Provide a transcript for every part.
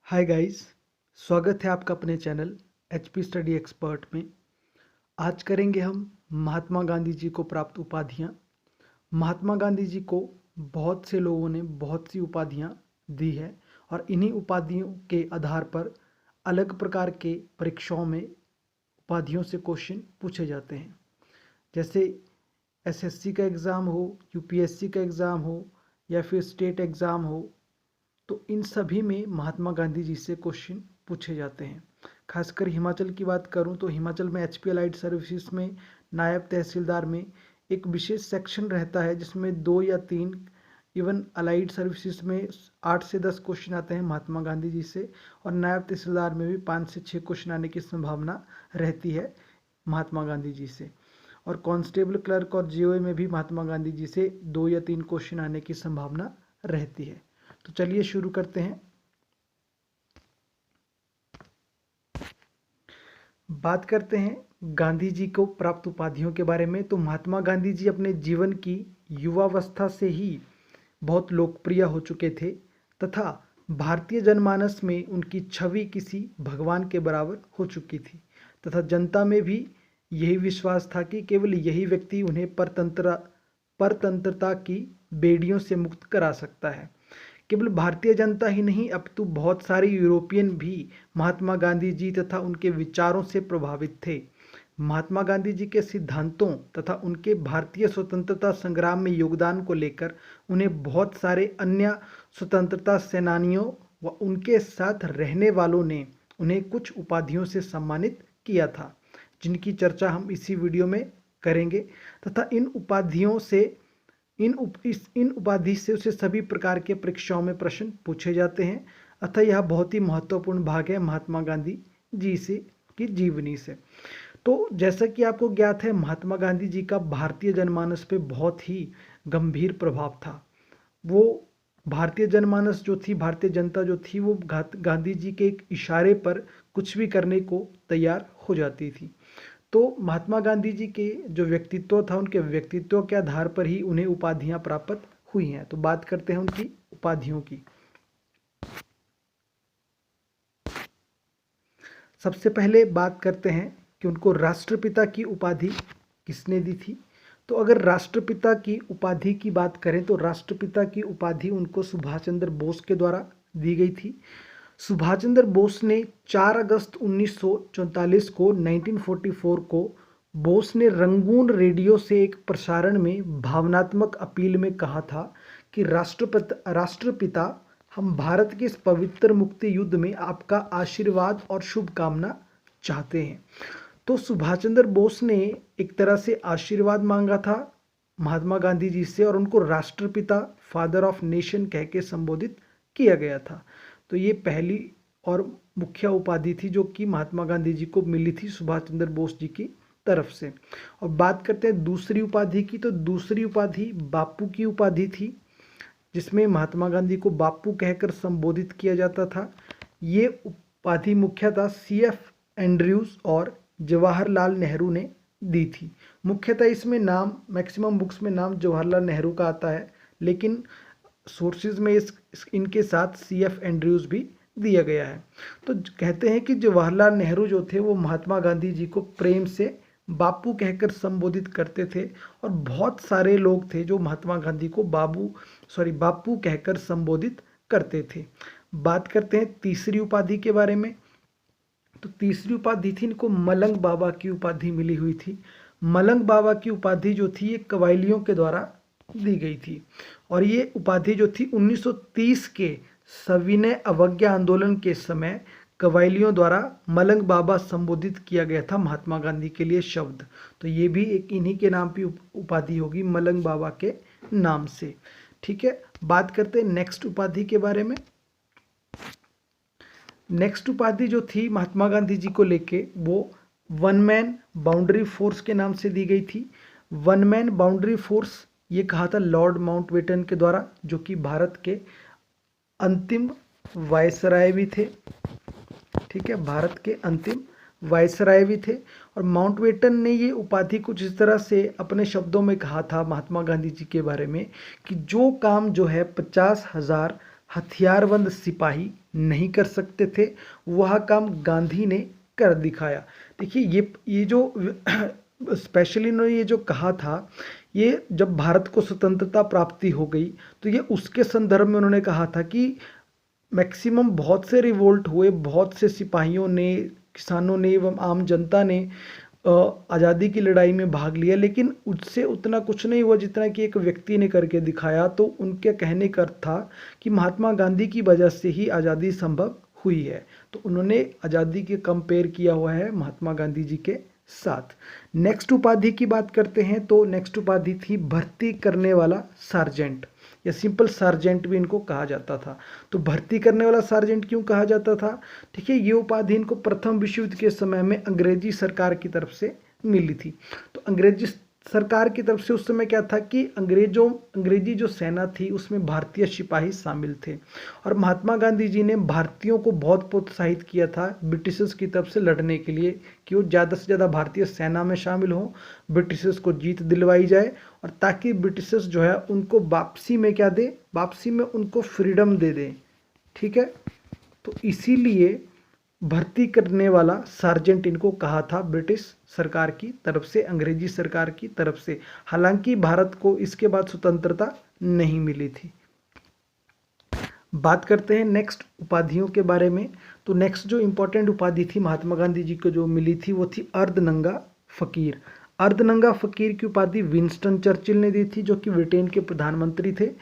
Hi guys, स्वागत है आपका अपने चैनल एचपी स्टडी एक्सपर्ट में। आज करेंगे हम महात्मा गांधी जी को प्राप्त उपाधियाँ। महात्मा गांधी जी को बहुत से लोगों ने बहुत सी उपाधियाँ दी है और इन्हीं उपाधियों के आधार पर अलग प्रकार के परीक्षाओं में उपाधियों से क्वेश्चन पूछे जाते हैं। जैसे एसएससी का एग्ज़ाम हो, यूपीएससी का एग्ज़ाम हो या फिर स्टेट एग्ज़ाम हो, तो इन सभी में महात्मा गांधी जी से क्वेश्चन पूछे जाते हैं। खासकर हिमाचल की बात करूं तो हिमाचल में एचपी अलाइड सर्विसेज में नायब तहसीलदार में एक विशेष सेक्शन रहता है जिसमें 2 या 3 इवन अलाइड सर्विसेज में 8 से 10 क्वेश्चन आते हैं महात्मा गांधी जी से, और नायब तहसीलदार में भी 5 से 6 क्वेश्चन आने की संभावना रहती है महात्मा गांधी जी से। और कांस्टेबल क्लर्क और जीओए में भी महात्मा गांधी जी से 2 या 3 क्वेश्चन आने की संभावना रहती है। तो चलिए शुरू करते हैं। बात करते हैं गांधी जी को प्राप्त उपाधियों के बारे में। तो महात्मा गांधी जी अपने जीवन की युवावस्था से ही बहुत लोकप्रिय हो चुके थे तथा भारतीय जनमानस में उनकी छवि किसी भगवान के बराबर हो चुकी थी तथा जनता में भी यही विश्वास था कि केवल यही व्यक्ति उन्हें परतंत्रता की बेड़ियों से मुक्त करा सकता है। केवल भारतीय जनता ही नहीं, अपितु बहुत सारे यूरोपियन भी महात्मा गांधी जी तथा उनके विचारों से प्रभावित थे। महात्मा गांधी जी के सिद्धांतों तथा उनके भारतीय स्वतंत्रता संग्राम में योगदान को लेकर उन्हें बहुत सारे अन्य स्वतंत्रता सेनानियों व उनके साथ रहने वालों ने उन्हें कुछ उपाधियों से सम्मानित किया था, जिनकी चर्चा हम इसी वीडियो में करेंगे। तथा इन उपाधियों से इन उपाधि से उसे सभी प्रकार के परीक्षाओं में प्रश्न पूछे जाते हैं। अतः यह बहुत ही महत्वपूर्ण भाग है महात्मा गांधी जी से की जीवनी से। तो जैसा कि आपको ज्ञात है, महात्मा गांधी जी का भारतीय जनमानस पे बहुत ही गंभीर प्रभाव था। वो भारतीय जनमानस जो थी, भारतीय जनता जो थी, वो गांधी जी के एक इशारे पर कुछ भी करने को तैयार हो जाती थी। तो महात्मा गांधी जी के जो व्यक्तित्व था, उनके व्यक्तित्व के आधार पर ही उन्हें उपाधियां प्राप्त हुई हैं। तो बात करते हैं उनकी उपाधियों की। सबसे पहले बात करते हैं कि उनको राष्ट्रपिता की उपाधि किसने दी थी। तो अगर राष्ट्रपिता की उपाधि की बात करें तो राष्ट्रपिता की उपाधि उनको सुभाष चंद्र बोस के द्वारा दी गई थी। सुभाष चंद्र बोस ने 4 अगस्त 1944 को 1944 को बोस ने रंगून रेडियो से एक प्रसारण में भावनात्मक अपील में कहा था कि राष्ट्रपिता, हम भारत के इस पवित्र मुक्ति युद्ध में आपका आशीर्वाद और शुभकामना चाहते हैं। तो सुभाष चंद्र बोस ने एक तरह से आशीर्वाद मांगा था महात्मा गांधी जी से और उनको राष्ट्रपिता, फादर ऑफ नेशन कह के संबोधित किया गया था। तो ये पहली और मुख्य उपाधि थी जो कि महात्मा गांधी जी को मिली थी सुभाष चंद्र बोस जी की तरफ से। और बात करते हैं दूसरी उपाधि की। तो दूसरी उपाधि बापू की उपाधि थी, जिसमें महात्मा गांधी को बापू कहकर संबोधित किया जाता था। ये उपाधि मुख्यतः CF एंड्रयूज और जवाहरलाल नेहरू ने दी थी। मुख्यतः इसमें नाम, मैक्सिमम बुक्स में नाम जवाहरलाल नेहरू का आता है, लेकिन सोर्सेज में इनके साथ CF एंड्रयूज भी दिया गया है। तो कहते हैं कि जवाहरलाल नेहरू जो थे वो महात्मा गांधी जी को प्रेम से बापू कहकर संबोधित करते थे और बहुत सारे लोग थे जो महात्मा गांधी को बापू कहकर संबोधित करते थे। बात करते हैं तीसरी उपाधि के बारे में। तो तीसरी उपाधि थी, इनको मलंग बाबा की उपाधि मिली हुई थी। मलंग बाबा की उपाधि जो थी ये कबायलियों के द्वारा दी गई थी और ये उपाधि जो थी 1930 के सविनय अवज्ञा आंदोलन के समय कबायलियों द्वारा मलंग बाबा संबोधित किया गया था महात्मा गांधी के लिए शब्द। तो ये भी एक इन्हीं के नाम की उपाधि होगी, मलंग बाबा के नाम से। ठीक है, बात करते हैं नेक्स्ट उपाधि के बारे में। नेक्स्ट उपाधि जो थी महात्मा गांधी जी को लेके वो वन मैन बाउंड्री फोर्स के नाम से दी गई थी। वन मैन बाउंड्री फोर्स ये कहा था लॉर्ड माउंटबेटन के द्वारा, जो कि भारत के अंतिम वायसराय भी थे। ठीक है, भारत के अंतिम वायसराय भी थे। और माउंटबेटन ने ये उपाधि कुछ इस तरह से अपने शब्दों में कहा था महात्मा गांधी जी के बारे में कि जो काम जो है 50,000 हथियारबंद सिपाही नहीं कर सकते थे, वह काम गांधी ने कर दिखाया। देखिए ये जो स्पेशली इन्होंने ये जो कहा था, ये जब भारत को स्वतंत्रता प्राप्ति हो गई तो ये उसके संदर्भ में उन्होंने कहा था कि मैक्सिमम बहुत से रिवोल्ट हुए, बहुत से सिपाहियों ने, किसानों ने एवं आम जनता ने आज़ादी की लड़ाई में भाग लिया, लेकिन उससे उतना कुछ नहीं हुआ जितना कि एक व्यक्ति ने करके दिखाया। तो उनके कहने का अर्थ था कि महात्मा गांधी की वजह से ही आज़ादी संभव हुई है। तो उन्होंने आज़ादी के कंपेयर किया हुआ है महात्मा गांधी जी के साथ। नेक्स्ट उपाधि की बात करते हैं तो नेक्स्ट उपाधि थी भर्ती करने वाला सार्जेंट, या सिंपल सार्जेंट भी इनको कहा जाता था। तो भर्ती करने वाला सार्जेंट क्यों कहा जाता था? ठीक है, ये उपाधि इनको प्रथम विश्व युद्ध के समय में अंग्रेजी सरकार की तरफ से मिली थी। तो अंग्रेजी सरकार की तरफ से उस समय क्या था कि अंग्रेजी जो सेना थी उसमें भारतीय सिपाही शामिल थे, और महात्मा गांधी जी ने भारतीयों को बहुत प्रोत्साहित किया था ब्रिटिशर्स की तरफ से लड़ने के लिए कि वो ज़्यादा से ज़्यादा भारतीय सेना में शामिल हों, ब्रिटिशर्स को जीत दिलवाई जाए, और ताकि ब्रिटिशर्स जो है उनको वापसी में क्या दे, वापसी में उनको फ्रीडम दे दें। ठीक है, तो इसीलिए भर्ती करने वाला सार्जेंट इनको कहा था ब्रिटिश सरकार की तरफ से, अंग्रेजी सरकार की तरफ से। हालांकि भारत को इसके बाद स्वतंत्रता नहीं मिली थी। बात करते हैं नेक्स्ट उपाधियों के बारे में। तो नेक्स्ट जो इंपॉर्टेंट उपाधि थी महात्मा गांधी जी को जो मिली थी वो थी अर्धनंगा फकीर। अर्धनंगा फकीर की उपाधि विंस्टन चर्चिल ने दी थी, जो कि ब्रिटेन के प्रधानमंत्री थे।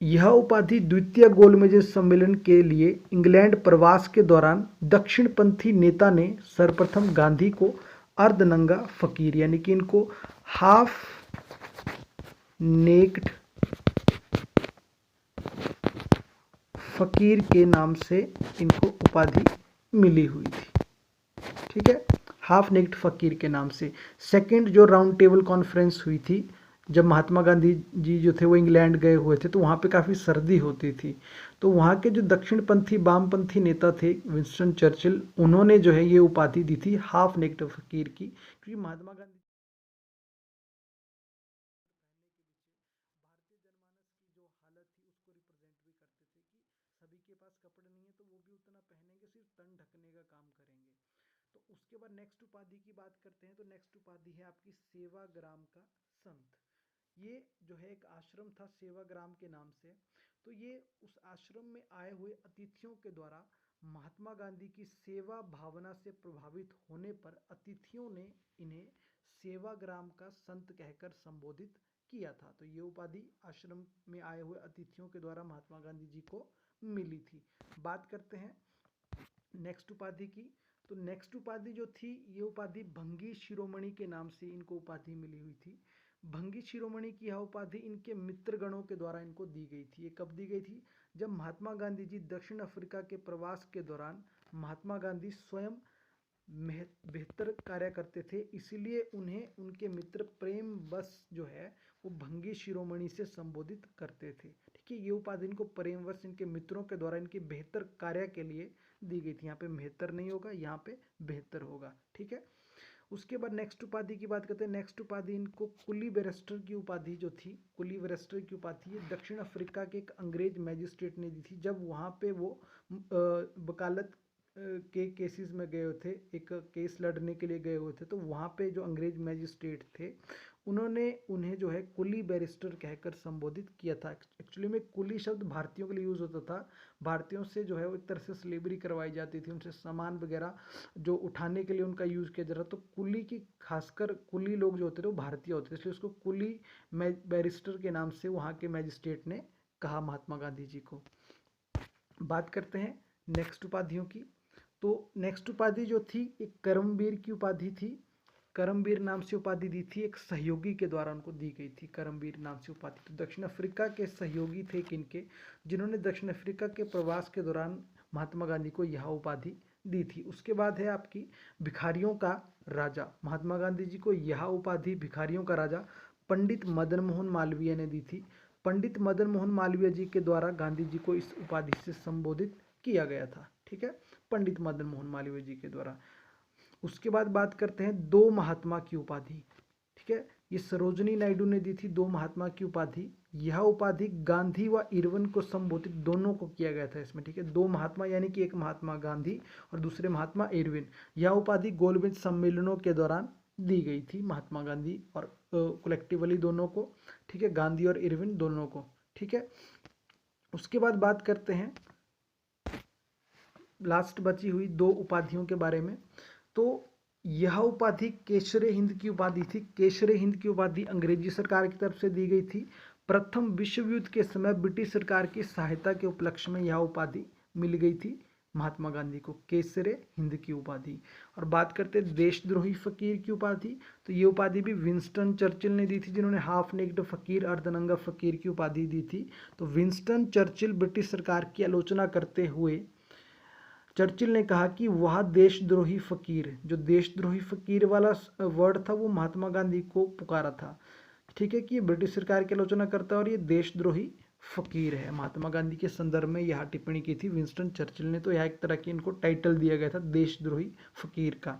यह उपाधि द्वितीय गोलमेज सम्मेलन के लिए इंग्लैंड प्रवास के दौरान दक्षिणपंथी नेता ने सर्वप्रथम गांधी को अर्धनंगा फकीर, यानी कि इनको हाफ नेक्ड फकीर के नाम से इनको उपाधि मिली हुई थी। ठीक है, हाफ नेक्ड फकीर के नाम से। सेकंड जो राउंड टेबल कॉन्फ्रेंस हुई थी, जब महात्मा गांधी जी जो थे वो इंग्लैंड गए हुए थे, तो वहाँ पे काफ़ी सर्दी होती थी। तो वहाँ के जो दक्षिणपंथी वामपंथी नेता थे विंस्टन चर्चिल, उन्होंने जो है ये उपाधि दी थी हाफ नेक्ड फकीर की, क्योंकि महात्मा गांधी भारतीय जनमानस की जो हालत थी उसको रिप्रेजेंट भी करते थे कि सभी के पास कपड़े नहीं है तो वो भी उतना पहनेंगे, सिर्फ तन ढकने का काम करेंगे। तो उसके बाद नेक्स्ट उपाधि की बात करते हैं, तो नेक्स्ट उपाधि है आपकी सेवाग्राम का संत। ये जो है एक आश्रम था सेवाग्राम के नाम से। तो ये उस आश्रम में आए हुए अतिथियों के द्वारा महात्मा गांधी की सेवा भावना से प्रभावित होने पर अतिथियों ने इन्हें सेवाग्राम का संत कहकर संबोधित किया था। तो ये उपाधि आश्रम में आए हुए अतिथियों के द्वारा महात्मा गांधी जी को मिली थी। बात करते हैं नेक्स्ट उपाधि की। तो नेक्स्ट उपाधि जो थी, ये उपाधि भंगी शिरोमणि के नाम से इनको उपाधि मिली हुई थी। भंगी शिरोमणि की यह उपाधि इनके मित्रगणों के द्वारा इनको दी गई थी। ये कब दी गई थी? जब महात्मा गांधी जी दक्षिण अफ्रीका के प्रवास के दौरान महात्मा गांधी स्वयं बेहतर कार्य करते थे, इसीलिए उन्हें उनके मित्र प्रेम बस जो है वो भंगी शिरोमणि से संबोधित करते थे। ठीक है, ये उपाधि इनको प्रेम वर्ष इनके मित्रों के द्वारा इनके बेहतर कार्य के लिए दी गई थी। यहाँ पे बेहतर नहीं होगा, यहाँ पे बेहतर होगा। ठीक है, उसके बाद नेक्स्ट उपाधि की बात करते हैं। नेक्स्ट उपाधि इनको कुली बैरिस्टर की उपाधि जो थी, कुली बैरिस्टर की उपाधि ये दक्षिण अफ्रीका के एक अंग्रेज मैजिस्ट्रेट ने दी थी, जब वहाँ पे वो वकालत के केसेस में गए थे, एक केस लड़ने के लिए गए हुए थे। तो वहाँ पे जो अंग्रेज मैजिस्ट्रेट थे उन्होंने उन्हें जो है कुली बैरिस्टर कहकर संबोधित किया था। एक्चुअली में कुली शब्द भारतीयों के लिए यूज़ होता था। भारतीयों से जो है वो एक तरह से स्लेवरी करवाई जाती थी, उनसे सामान वगैरह जो उठाने के लिए उनका यूज़ किया जा रहा। तो कुली की खासकर कुली लोग जो होते थे वो भारतीय होते थे, इसलिए उसको कुली बैरिस्टर के नाम से वहाँ के मैजिस्ट्रेट ने कहा महात्मा गांधी जी को। बात करते हैं नेक्स्ट उपाधियों की। तो नेक्स्ट उपाधि जो थी एक कर्मवीर की उपाधि थी। कर्मवीर नाम से उपाधि दी थी, एक सहयोगी के द्वारा उनको दी गई थी कर्मवीर नाम से उपाधि। तो दक्षिण अफ्रीका के सहयोगी थे किनके, जिन्होंने दक्षिण अफ्रीका के प्रवास के दौरान महात्मा गांधी को यह उपाधि दी थी। उसके बाद है आपकी भिखारियों का राजा। महात्मा गांधी जी को यह उपाधि भिखारियों का राजा पंडित मदन मोहन मालवीय ने दी थी। पंडित मदन मोहन मालवीय जी के द्वारा गांधी जी को इस उपाधि से संबोधित किया गया था। ठीक है, पंडित मदन मोहन मालवीय जी के द्वारा। उसके बाद बात करते हैं दो महात्मा की उपाधि। ठीक है, ये सरोजनी नायडू ने दी थी दो महात्मा की उपाधि यह उपाधि गांधी व इरविन को संबोधित दोनों को किया गया था इसमें, ठीक है। दो महात्मा यानी कि एक महात्मा गांधी और दूसरे महात्मा इरविन। यह उपाधि गोलमेज सम्मेलनों के दौरान दी गई थी महात्मा गांधी और कलेक्टिवली दोनों को, ठीक है, गांधी और इरविन दोनों को, ठीक है। उसके बाद बात करते हैं लास्ट बची हुई दो उपाधियों के बारे में। तो यह उपाधि केसरे हिंद की उपाधि थी। केसरे हिंद की उपाधि अंग्रेजी सरकार की तरफ से दी गई थी। प्रथम विश्व युद्ध के समय ब्रिटिश सरकार की सहायता के उपलक्ष्य में यह उपाधि मिल गई थी महात्मा गांधी को, केसरे हिंद की उपाधि। और बात करते हैं देशद्रोही फकीर की उपाधि, तो ये उपाधि भी विंस्टन चर्चिल ने दी थी, जिन्होंने हाफ नेक्ड फकीर अर्धनंगा फकीर की उपाधि दी थी। तो विंस्टन चर्चिल ब्रिटिश सरकार की आलोचना करते हुए चर्चिल ने कहा कि वह देशद्रोही फकीर, जो देशद्रोही फकीर वाला वर्ड था वो महात्मा गांधी को पुकारा था, ठीक है, कि ये ब्रिटिश सरकार की आलोचना करता है और ये देशद्रोही फकीर है। महात्मा गांधी के संदर्भ में यह टिप्पणी की थी विंस्टन चर्चिल ने। तो यह एक तरह की इनको टाइटल दिया गया था देशद्रोही फकीर का।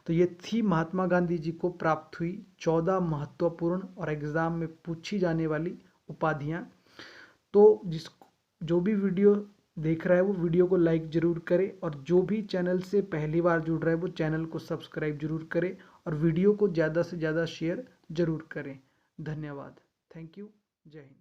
तो ये थी महात्मा गांधी जी को प्राप्त हुई 14 महत्वपूर्ण और एग्जाम में पूछी जाने वाली उपाधियां। तो जो भी वीडियो देख रहा है वो वीडियो को लाइक जरूर करे, और जो भी चैनल से पहली बार जुड़ रहा है वो चैनल को सब्सक्राइब जरूर करे, और वीडियो को ज़्यादा से ज़्यादा शेयर जरूर करें। धन्यवाद। Thank you. जय हिंद।